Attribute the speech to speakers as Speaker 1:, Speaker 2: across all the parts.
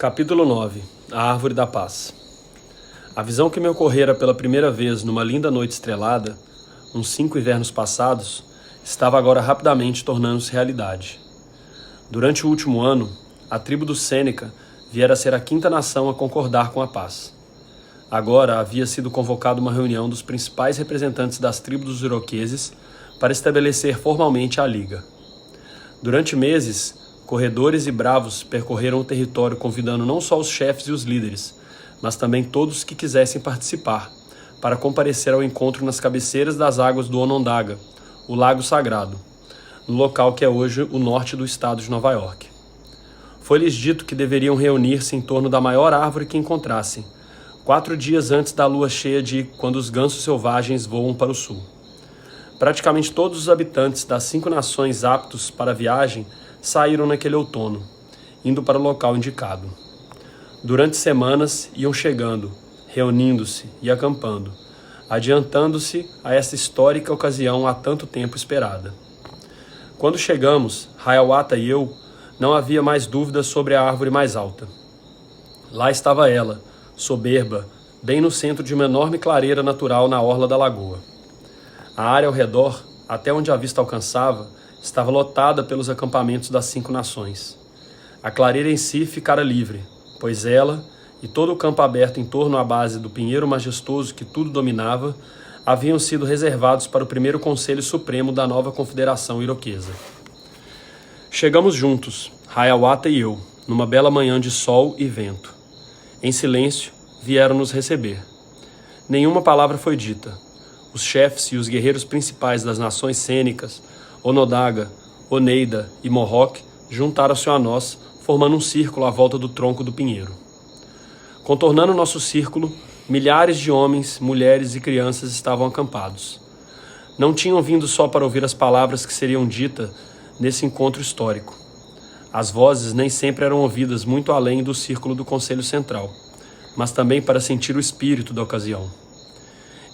Speaker 1: Capítulo 9. A Árvore da Paz. A visão que me ocorrera pela primeira vez numa linda noite estrelada, uns 5 invernos passados, estava agora rapidamente tornando-se realidade. Durante o último ano, a tribo do Sêneca viera a ser a 5ª nação a concordar com a paz. Agora havia sido convocada uma reunião dos principais representantes das tribos dos iroqueses para estabelecer formalmente a Liga. Durante meses, corredores e bravos percorreram o território convidando não só os chefes e os líderes, mas também todos que quisessem participar, para comparecer ao encontro nas cabeceiras das águas do Onondaga, o Lago Sagrado, no local que é hoje o norte do estado de Nova York. Foi-lhes dito que deveriam reunir-se em torno da maior árvore que encontrassem, 4 dias antes da lua cheia de quando os gansos selvagens voam para o sul. Praticamente todos os habitantes das 5 nações aptos para a viagem saíram naquele outono, indo para o local indicado. Durante semanas iam chegando, reunindo-se e acampando, adiantando-se a essa histórica ocasião há tanto tempo esperada. Quando chegamos, Hiawatha e eu, não havia mais dúvidas sobre a árvore mais alta. Lá estava ela, soberba, bem no centro de uma enorme clareira natural na orla da lagoa. A área ao redor, até onde a vista alcançava, estava lotada pelos acampamentos das 5 nações. A clareira em si ficara livre, pois ela e todo o campo aberto em torno à base do pinheiro majestoso que tudo dominava haviam sido reservados para o primeiro Conselho Supremo da nova Confederação Iroquesa. Chegamos juntos, Hiawatha e eu, numa bela manhã de sol e vento. Em silêncio, vieram nos receber. Nenhuma palavra foi dita. Os chefes e os guerreiros principais das nações cênicas, Onondaga, Oneida e Mohawk, juntaram-se a nós, formando um círculo à volta do tronco do pinheiro. Contornando nosso círculo, milhares de homens, mulheres e crianças estavam acampados. Não tinham vindo só para ouvir as palavras que seriam ditas nesse encontro histórico. As vozes nem sempre eram ouvidas muito além do círculo do Conselho Central, mas também para sentir o espírito da ocasião.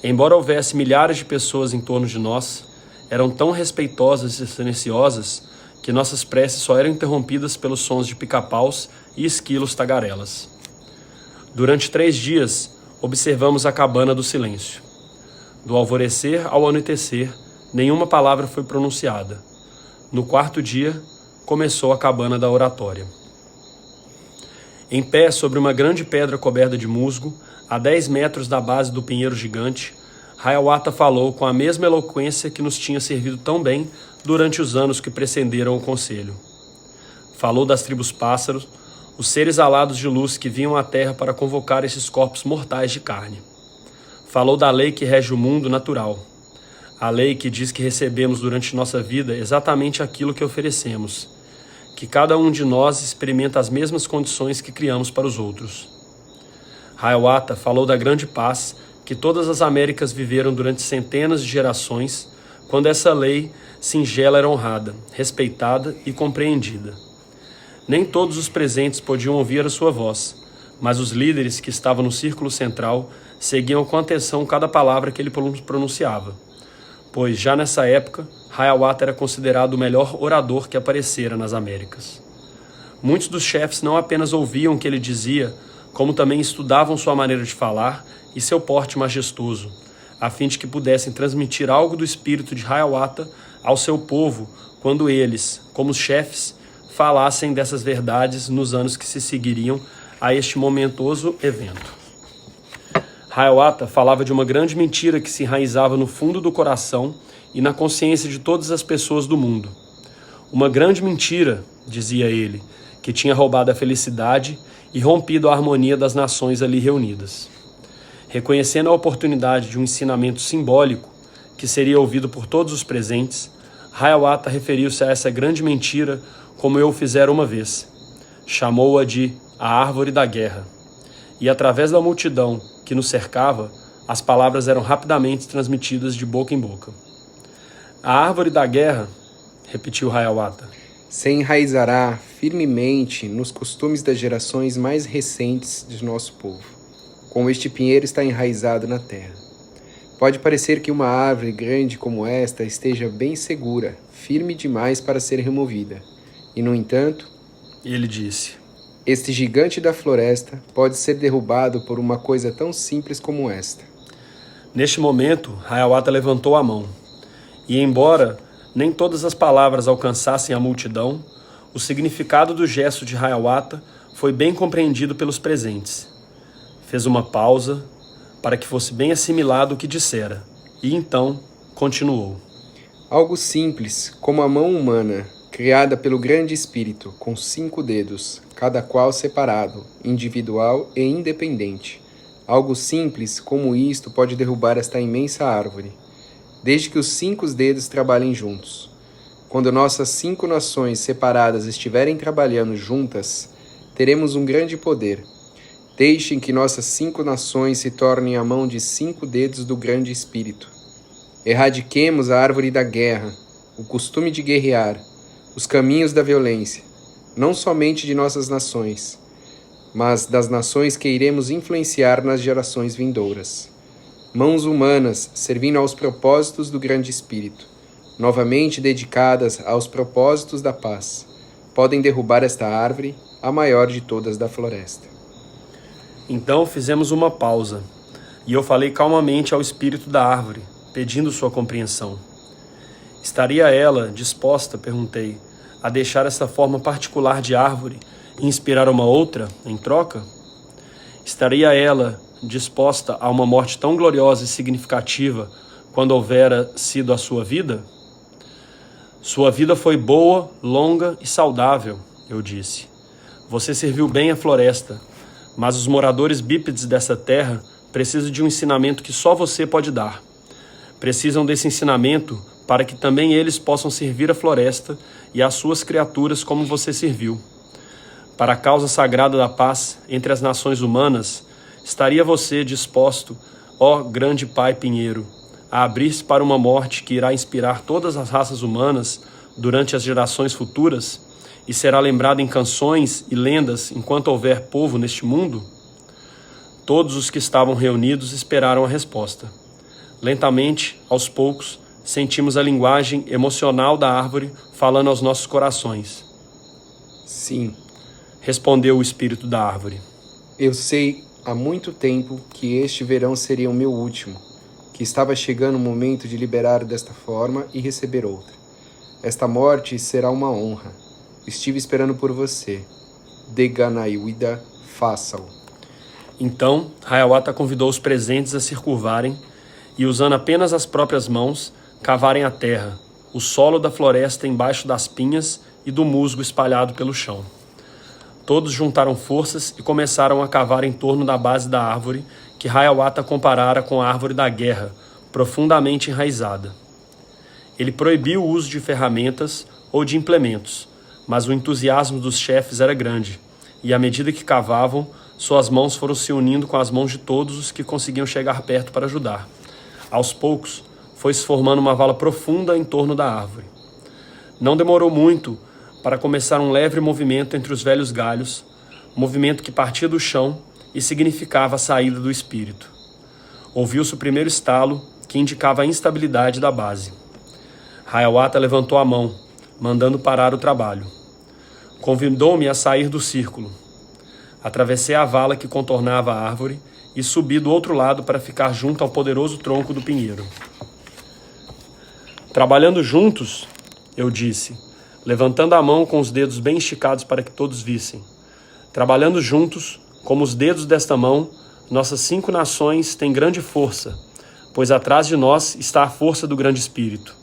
Speaker 1: Embora houvesse milhares de pessoas em torno de nós, eram tão respeitosas e silenciosas que nossas preces só eram interrompidas pelos sons de pica-paus e esquilos tagarelas. Durante 3 dias, observamos a cabana do silêncio. Do alvorecer ao anoitecer, nenhuma palavra foi pronunciada. No 4º dia, começou a cabana da oratória. Em pé sobre uma grande pedra coberta de musgo, a 10 metros da base do pinheiro gigante, Hiawatha falou com a mesma eloquência que nos tinha servido tão bem durante os anos que precederam o conselho. Falou das tribos pássaros, os seres alados de luz que vinham à terra para convocar esses corpos mortais de carne. Falou da lei que rege o mundo natural, a lei que diz que recebemos durante nossa vida exatamente aquilo que oferecemos, que cada um de nós experimenta as mesmas condições que criamos para os outros. Hiawatha falou da grande paz que todas as Américas viveram durante centenas de gerações, quando essa lei singela era honrada, respeitada e compreendida. Nem todos os presentes podiam ouvir a sua voz, mas os líderes que estavam no círculo central seguiam com atenção cada palavra que ele pronunciava, pois já nessa época, Hiawatha era considerado o melhor orador que aparecera nas Américas. Muitos dos chefes não apenas ouviam o que ele dizia, como também estudavam sua maneira de falar e seu porte majestoso, a fim de que pudessem transmitir algo do espírito de Hiawatha ao seu povo quando eles, como chefes, falassem dessas verdades nos anos que se seguiriam a este momentoso evento. Hiawatha falava de uma grande mentira que se enraizava no fundo do coração e na consciência de todas as pessoas do mundo. Uma grande mentira, dizia ele, que tinha roubado a felicidade e rompido a harmonia das nações ali reunidas. Reconhecendo a oportunidade de um ensinamento simbólico que seria ouvido por todos os presentes, Hiawatha referiu-se a essa grande mentira como eu o fizera uma vez. Chamou-a de a Árvore da Guerra. E através da multidão que nos cercava, as palavras eram rapidamente transmitidas de boca em boca. A Árvore da Guerra, repetiu Hiawatha,
Speaker 2: se enraizará firmemente nos costumes das gerações mais recentes de nosso povo, como este pinheiro está enraizado na terra. Pode parecer que uma árvore grande como esta esteja bem segura, firme demais para ser removida. E, no entanto,
Speaker 1: ele disse,
Speaker 2: Este gigante da floresta pode ser derrubado por uma coisa tão simples como esta.
Speaker 1: Neste momento, Hiawatha levantou a mão. E embora nem todas as palavras alcançassem a multidão, o significado do gesto de Hiawatha foi bem compreendido pelos presentes. Fez uma pausa para que fosse bem assimilado o que dissera, e então continuou.
Speaker 2: Algo simples, como a mão humana, criada pelo grande espírito, com 5 dedos, cada qual separado, individual e independente. Algo simples como isto pode derrubar esta imensa árvore, desde que os 5 dedos trabalhem juntos. Quando nossas 5 nações separadas estiverem trabalhando juntas, teremos um grande poder. Deixem que nossas 5 nações se tornem a mão de 5 dedos do grande espírito. Erradiquemos a árvore da guerra, o costume de guerrear, os caminhos da violência, não somente de nossas nações, mas das nações que iremos influenciar nas gerações vindouras. Mãos humanas servindo aos propósitos do grande espírito, novamente dedicadas aos propósitos da paz, podem derrubar esta árvore, a maior de todas da floresta.
Speaker 1: Então fizemos uma pausa, e eu falei calmamente ao espírito da árvore, pedindo sua compreensão. Estaria ela disposta, perguntei, a deixar essa forma particular de árvore e inspirar uma outra em troca? Estaria ela disposta a uma morte tão gloriosa e significativa quando houvera sido a sua vida? Sua vida foi boa, longa e saudável, eu disse. Você serviu bem à floresta, mas os moradores bípedes dessa terra precisam de um ensinamento que só você pode dar. Precisam desse ensinamento para que também eles possam servir a floresta e as suas criaturas como você serviu. Para a causa sagrada da paz entre as nações humanas, estaria você disposto, ó grande Pai Pinheiro, a abrir-se para uma morte que irá inspirar todas as raças humanas durante as gerações futuras e será lembrada em canções e lendas enquanto houver povo neste mundo? Todos os que estavam reunidos esperaram a resposta. Lentamente, aos poucos, sentimos a linguagem emocional da árvore falando aos nossos corações.
Speaker 2: Sim,
Speaker 1: respondeu o espírito da árvore.
Speaker 2: Eu sei há muito tempo que este verão seria o meu último, que estava chegando o momento de liberar desta forma e receber outra. Esta morte será uma honra. Estive esperando por você. Deganaiuida, faça-o.
Speaker 1: Então, Hiawatha convidou os presentes a se curvarem e, usando apenas as próprias mãos, cavarem a terra, o solo da floresta embaixo das pinhas e do musgo espalhado pelo chão. Todos juntaram forças e começaram a cavar em torno da base da árvore que Hiawatha comparara com a árvore da guerra, profundamente enraizada. Ele proibiu o uso de ferramentas ou de implementos, mas o entusiasmo dos chefes era grande, e à medida que cavavam, suas mãos foram se unindo com as mãos de todos os que conseguiam chegar perto para ajudar. Aos poucos, foi se formando uma vala profunda em torno da árvore. Não demorou muito para começar um leve movimento entre os velhos galhos, movimento que partia do chão e significava a saída do espírito. Ouviu-se o primeiro estalo, que indicava a instabilidade da base. Hiawatha levantou a mão, mandando parar o trabalho. Convidou-me a sair do círculo. Atravessei a vala que contornava a árvore e subi do outro lado para ficar junto ao poderoso tronco do pinheiro. Trabalhando juntos, eu disse, levantando a mão com os dedos bem esticados para que todos vissem. Trabalhando juntos, como os dedos desta mão, nossas 5 nações têm grande força, pois atrás de nós está a força do grande espírito.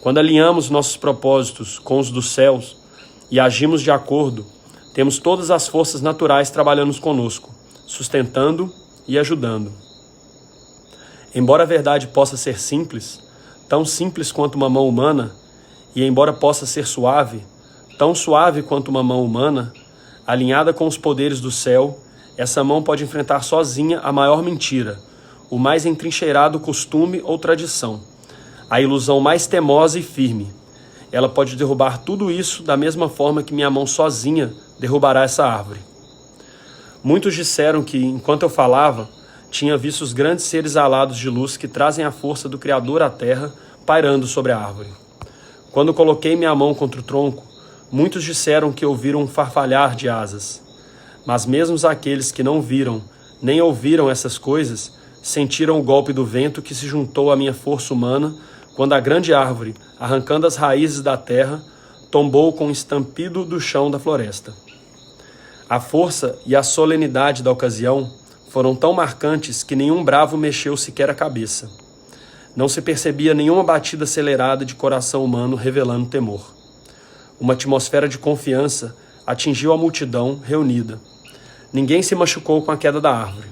Speaker 1: Quando alinhamos nossos propósitos com os dos céus e agimos de acordo, temos todas as forças naturais trabalhando conosco, sustentando e ajudando. Embora a verdade possa ser simples, tão simples quanto uma mão humana, e embora possa ser suave, tão suave quanto uma mão humana, alinhada com os poderes do céu, essa mão pode enfrentar sozinha a maior mentira, o mais entrincheirado costume ou tradição, a ilusão mais temosa e firme. Ela pode derrubar tudo isso da mesma forma que minha mão sozinha derrubará essa árvore. Muitos disseram que, enquanto eu falava, tinha visto os grandes seres alados de luz que trazem a força do Criador à terra pairando sobre a árvore. Quando coloquei minha mão contra o tronco, muitos disseram que ouviram um farfalhar de asas. Mas mesmo aqueles que não viram nem ouviram essas coisas sentiram o golpe do vento que se juntou à minha força humana quando a grande árvore, arrancando as raízes da terra, tombou com o estampido do chão da floresta. A força e a solenidade da ocasião foram tão marcantes que nenhum bravo mexeu sequer a cabeça. Não se percebia nenhuma batida acelerada de coração humano revelando temor. Uma atmosfera de confiança atingiu a multidão reunida. Ninguém se machucou com a queda da árvore.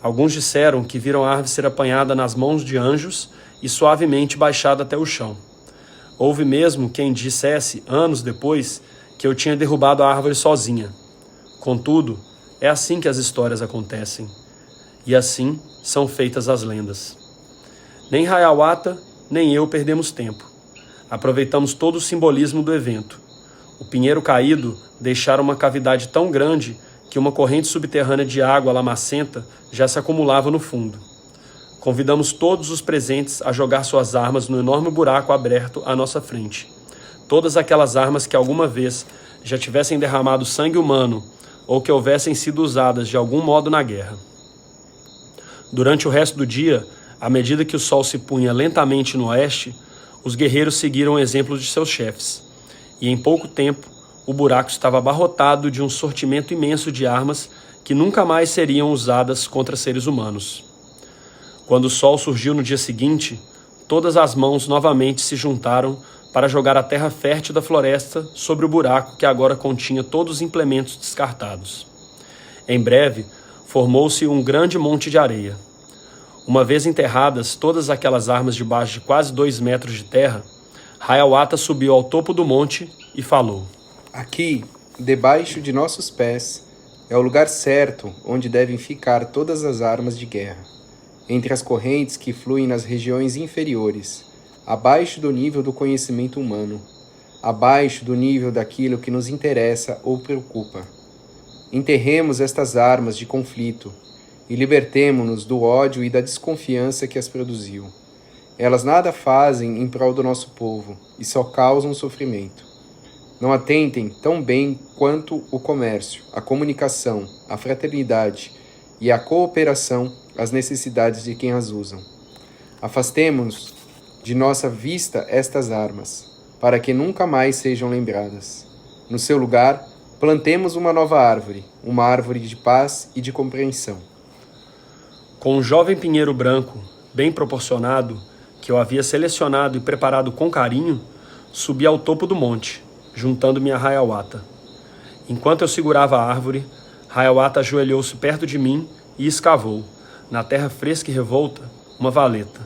Speaker 1: Alguns disseram que viram a árvore ser apanhada nas mãos de anjos e suavemente baixada até o chão. Houve mesmo quem dissesse, anos depois, que eu tinha derrubado a árvore sozinha. Contudo, é assim que as histórias acontecem. E assim são feitas as lendas. Nem Hiawatha, nem eu perdemos tempo. Aproveitamos todo o simbolismo do evento. O pinheiro caído deixara uma cavidade tão grande que uma corrente subterrânea de água lamacenta já se acumulava no fundo. Convidamos todos os presentes a jogar suas armas no enorme buraco aberto à nossa frente. Todas aquelas armas que alguma vez já tivessem derramado sangue humano ou que houvessem sido usadas de algum modo na guerra. Durante o resto do dia, à medida que o sol se punha lentamente no oeste, os guerreiros seguiram o exemplo de seus chefes, e em pouco tempo o buraco estava abarrotado de um sortimento imenso de armas que nunca mais seriam usadas contra seres humanos. Quando o sol surgiu no dia seguinte, todas as mãos novamente se juntaram para jogar a terra fértil da floresta sobre o buraco que agora continha todos os implementos descartados. Em breve, formou-se um grande monte de areia. Uma vez enterradas todas aquelas armas debaixo de quase 2 metros de terra, Hiawatha subiu ao topo do monte e falou:
Speaker 2: Aqui, debaixo de nossos pés, é o lugar certo onde devem ficar todas as armas de guerra, entre as correntes que fluem nas regiões inferiores, abaixo do nível do conhecimento humano, abaixo do nível daquilo que nos interessa ou preocupa. Enterremos estas armas de conflito e libertemo-nos do ódio e da desconfiança que as produziu. Elas nada fazem em prol do nosso povo e só causam sofrimento. Não atentem tão bem quanto o comércio, a comunicação, a fraternidade e a cooperação às necessidades de quem as usam. Afastemo-nos de nossa vista estas armas, para que nunca mais sejam lembradas. No seu lugar, plantemos uma nova árvore, uma árvore de paz e de compreensão.
Speaker 1: Com um jovem pinheiro branco, bem proporcionado, que eu havia selecionado e preparado com carinho, subi ao topo do monte, juntando-me a Hiawatha. Enquanto eu segurava a árvore, Hiawatha ajoelhou-se perto de mim e escavou, na terra fresca e revolta, uma valeta.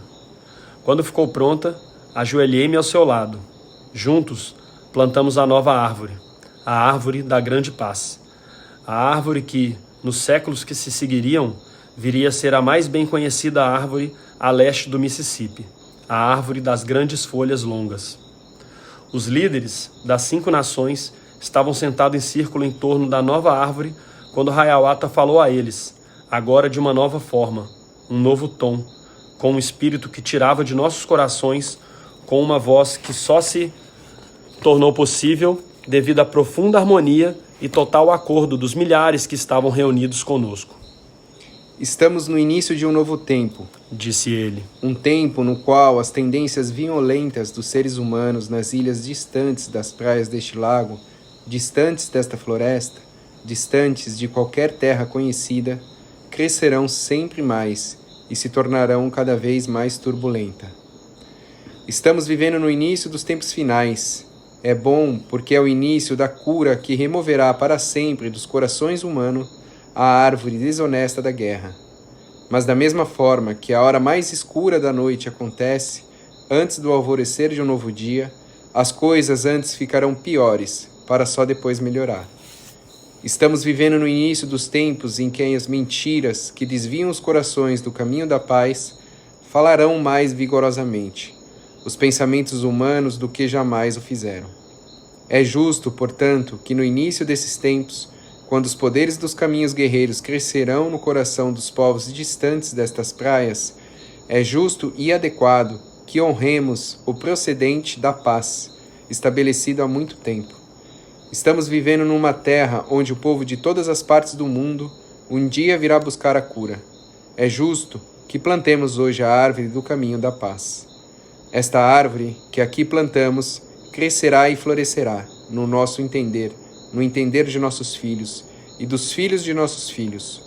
Speaker 1: Quando ficou pronta, ajoelhei-me ao seu lado. Juntos, plantamos a nova árvore, a árvore da grande paz. A árvore que, nos séculos que se seguiriam, viria a ser a mais bem conhecida árvore a leste do Mississippi, a árvore das grandes folhas longas. Os líderes das 5 nações estavam sentados em círculo em torno da nova árvore quando Hiawatha falou a eles, agora de uma nova forma, um novo tom, com um espírito que tirava de nossos corações, com uma voz que só se tornou possível devido à profunda harmonia e total acordo dos milhares que estavam reunidos conosco.
Speaker 2: Estamos no início de um novo tempo,
Speaker 1: disse ele.
Speaker 2: Um tempo no qual as tendências violentas dos seres humanos nas ilhas distantes das praias deste lago, distantes desta floresta, distantes de qualquer terra conhecida, crescerão sempre mais e se tornarão cada vez mais turbulenta. Estamos vivendo no início dos tempos finais. É bom porque é o início da cura que removerá para sempre dos corações humanos a árvore desonesta da guerra. Mas da mesma forma que a hora mais escura da noite acontece, antes do alvorecer de um novo dia, as coisas antes ficarão piores, para só depois melhorar. Estamos vivendo no início dos tempos em que as mentiras que desviam os corações do caminho da paz falarão mais vigorosamente, os pensamentos humanos do que jamais o fizeram. É justo, portanto, que no início desses tempos, quando os poderes dos caminhos guerreiros crescerão no coração dos povos distantes destas praias, é justo e adequado que honremos o procedente da paz, estabelecido há muito tempo. Estamos vivendo numa terra onde o povo de todas as partes do mundo um dia virá buscar a cura. É justo que plantemos hoje a árvore do caminho da paz. Esta árvore que aqui plantamos crescerá e florescerá no nosso entender, no entender de nossos filhos e dos filhos de nossos filhos.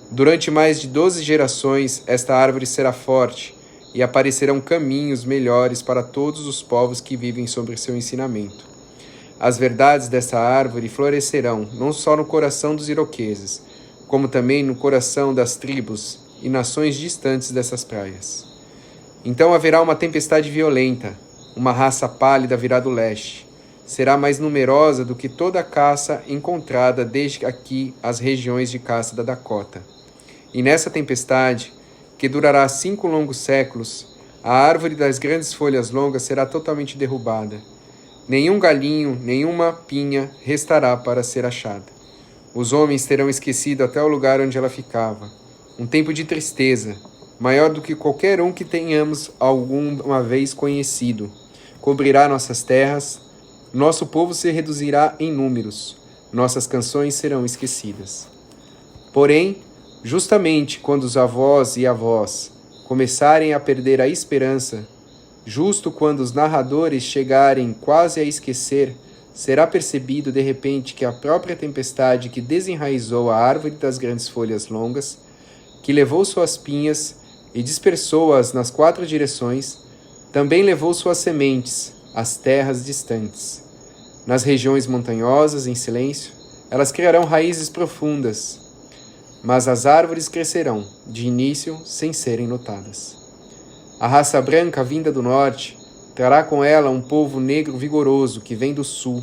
Speaker 2: Durante mais de 12 gerações, esta árvore será forte e aparecerão caminhos melhores para todos os povos que vivem sobre seu ensinamento. As verdades dessa árvore florescerão não só no coração dos iroqueses, como também no coração das tribos e nações distantes dessas praias. Então haverá uma tempestade violenta, uma raça pálida virá do leste. Será mais numerosa do que toda a caça encontrada desde aqui as regiões de caça da Dakota. E nessa tempestade, que durará 5 longos séculos, a árvore das grandes folhas longas será totalmente derrubada. Nenhum galinho, nenhuma pinha restará para ser achada. Os homens terão esquecido até o lugar onde ela ficava. Um tempo de tristeza, maior do que qualquer um que tenhamos alguma vez conhecido, cobrirá nossas terras, nosso povo se reduzirá em números, nossas canções serão esquecidas. Porém, justamente quando os avós e avós começarem a perder a esperança, justo quando os narradores chegarem quase a esquecer, será percebido de repente que a própria tempestade que desenraizou a árvore das grandes folhas longas, que levou suas pinhas e dispersou-as nas 4 direções, também levou suas sementes às terras distantes. Nas regiões montanhosas, em silêncio, elas criarão raízes profundas, mas as árvores crescerão, de início, sem serem notadas. A raça branca vinda do norte trará com ela um povo negro vigoroso que vem do sul,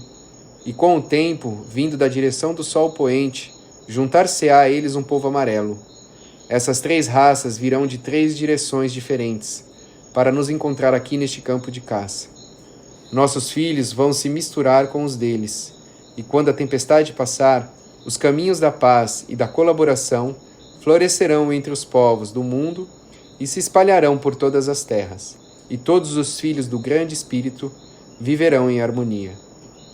Speaker 2: e com o tempo, vindo da direção do sol poente, juntar-se-á a eles um povo amarelo. Essas 3 raças virão de 3 direções diferentes, para nos encontrar aqui neste campo de caça. Nossos filhos vão se misturar com os deles, e quando a tempestade passar, os caminhos da paz e da colaboração florescerão entre os povos do mundo e se espalharão por todas as terras, e todos os filhos do grande Espírito viverão em harmonia.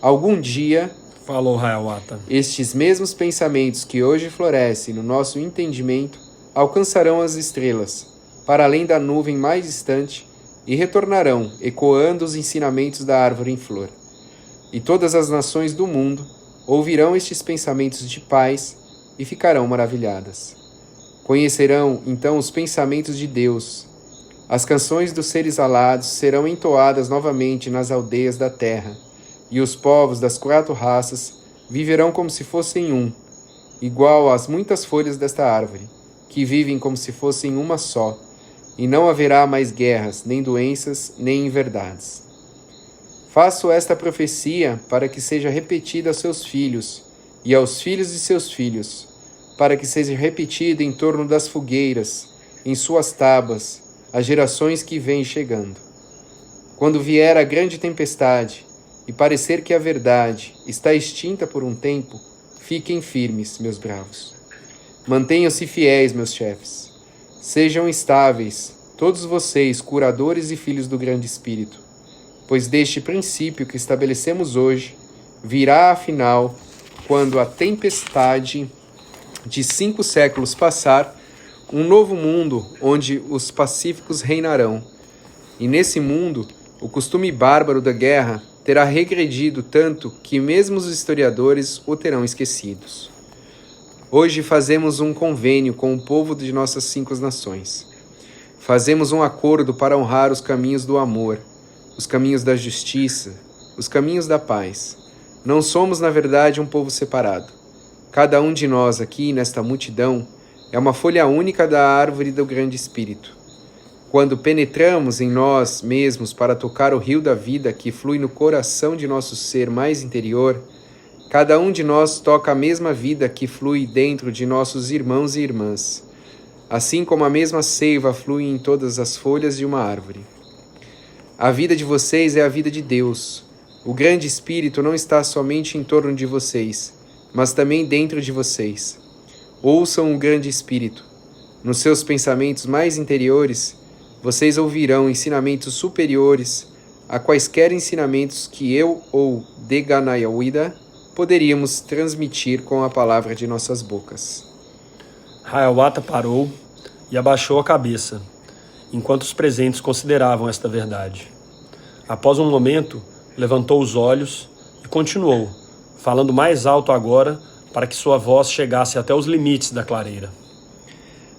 Speaker 2: Algum dia,
Speaker 1: falou Hiawatha,
Speaker 2: estes mesmos pensamentos que hoje florescem no nosso entendimento alcançarão as estrelas, para além da nuvem mais distante, e retornarão, ecoando os ensinamentos da árvore em flor. E todas as nações do mundo ouvirão estes pensamentos de paz e ficarão maravilhadas. Conhecerão, então, os pensamentos de Deus. As canções dos seres alados serão entoadas novamente nas aldeias da terra, e os povos das 4 raças viverão como se fossem um, igual às muitas folhas desta árvore, que vivem como se fossem uma só, e não haverá mais guerras, nem doenças, nem inverdades. Faço esta profecia para que seja repetida aos seus filhos e aos filhos de seus filhos, para que seja repetida em torno das fogueiras, em suas tábuas, as gerações que vêm chegando. Quando vier a grande tempestade e parecer que a verdade está extinta por um tempo, fiquem firmes, meus bravos. Mantenham-se fiéis, meus chefes. Sejam estáveis, todos vocês, curadores e filhos do grande Espírito, pois deste princípio que estabelecemos hoje, virá afinal, quando a tempestade de 5 séculos passar, um novo mundo onde os pacíficos reinarão. E nesse mundo, o costume bárbaro da guerra terá regredido tanto que mesmo os historiadores o terão esquecidos. Hoje fazemos um convênio com o povo de nossas 5 nações. Fazemos um acordo para honrar os caminhos do amor, os caminhos da justiça, os caminhos da paz. Não somos, na verdade, um povo separado. Cada um de nós aqui, nesta multidão, é uma folha única da árvore do grande Espírito. Quando penetramos em nós mesmos para tocar o rio da vida que flui no coração de nosso ser mais interior, cada um de nós toca a mesma vida que flui dentro de nossos irmãos e irmãs, assim como a mesma seiva flui em todas as folhas de uma árvore. A vida de vocês é a vida de Deus. O grande Espírito não está somente em torno de vocês, mas também dentro de vocês. Ouçam o grande Espírito. Nos seus pensamentos mais interiores, vocês ouvirão ensinamentos superiores a quaisquer ensinamentos que eu ou Deganayawida poderíamos transmitir com a palavra de nossas bocas.
Speaker 1: Hiawatha parou e abaixou a cabeça, enquanto os presentes consideravam esta verdade. Após um momento, levantou os olhos e continuou, falando mais alto agora para que sua voz chegasse até os limites da clareira.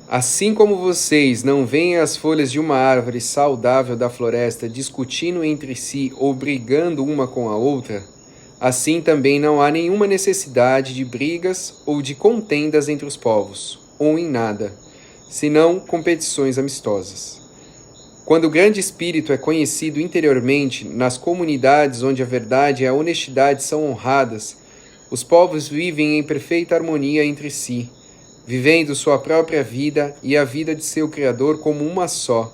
Speaker 2: Assim como vocês não veem as folhas de uma árvore saudável da floresta discutindo entre si ou brigando uma com a outra, assim também não há nenhuma necessidade de brigas ou de contendas entre os povos, ou em nada, senão competições amistosas. Quando o grande espírito é conhecido interiormente nas comunidades onde a verdade e a honestidade são honradas, os povos vivem em perfeita harmonia entre si, vivendo sua própria vida e a vida de seu Criador como uma só.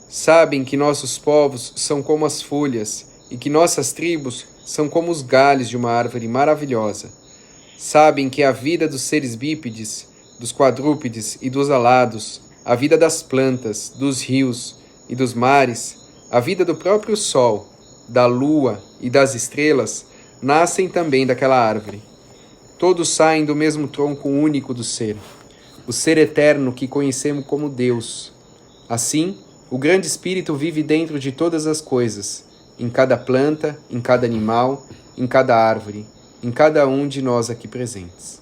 Speaker 2: Sabem que nossos povos são como as folhas e que nossas tribos são como os galhos de uma árvore maravilhosa. Sabem que a vida dos seres bípedes, dos quadrúpedes e dos alados, a vida das plantas, dos rios e dos mares, a vida do próprio sol, da lua e das estrelas, nascem também daquela árvore. Todos saem do mesmo tronco único do ser, o ser eterno que conhecemos como Deus. Assim, o grande Espírito vive dentro de todas as coisas, em cada planta, em cada animal, em cada árvore, em cada um de nós aqui presentes.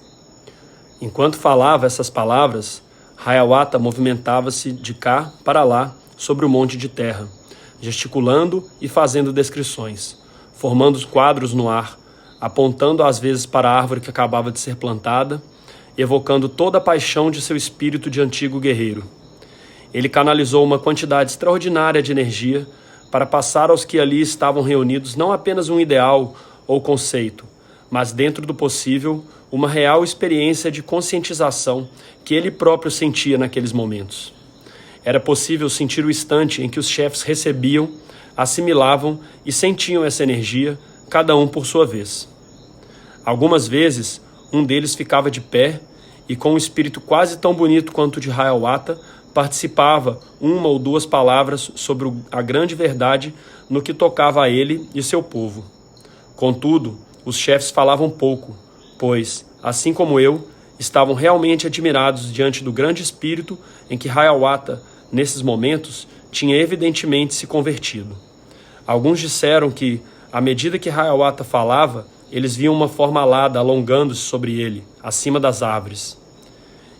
Speaker 1: Enquanto falava essas palavras, Hiawatha movimentava-se de cá para lá sobre o monte de terra, gesticulando e fazendo descrições, formando quadros no ar, apontando às vezes para a árvore que acabava de ser plantada, evocando toda a paixão de seu espírito de antigo guerreiro. Ele canalizou uma quantidade extraordinária de energia para passar aos que ali estavam reunidos não apenas um ideal ou conceito, mas, dentro do possível, uma real experiência de conscientização que ele próprio sentia naqueles momentos. Era possível sentir o instante em que os chefes recebiam, assimilavam e sentiam essa energia, cada um por sua vez. Algumas vezes, um deles ficava de pé e, com um espírito quase tão bonito quanto o de Hiawatha, participava uma ou duas palavras sobre a grande verdade no que tocava a ele e seu povo. Contudo, os chefes falavam pouco, pois, assim como eu, estavam realmente admirados diante do grande espírito em que Hiawatha, nesses momentos, tinha evidentemente se convertido. Alguns disseram que, à medida que Hiawatha falava, eles viam uma forma alada alongando-se sobre ele, acima das árvores.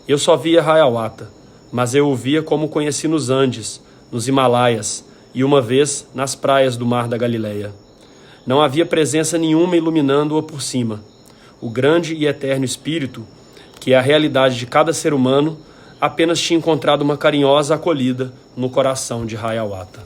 Speaker 1: Eu só via Hiawatha, mas eu o via como o conheci nos Andes, nos Himalaias e uma vez nas praias do Mar da Galileia. Não havia presença nenhuma iluminando-o por cima. O grande e eterno Espírito, que é a realidade de cada ser humano, apenas tinha encontrado uma carinhosa acolhida no coração de Hiawatha.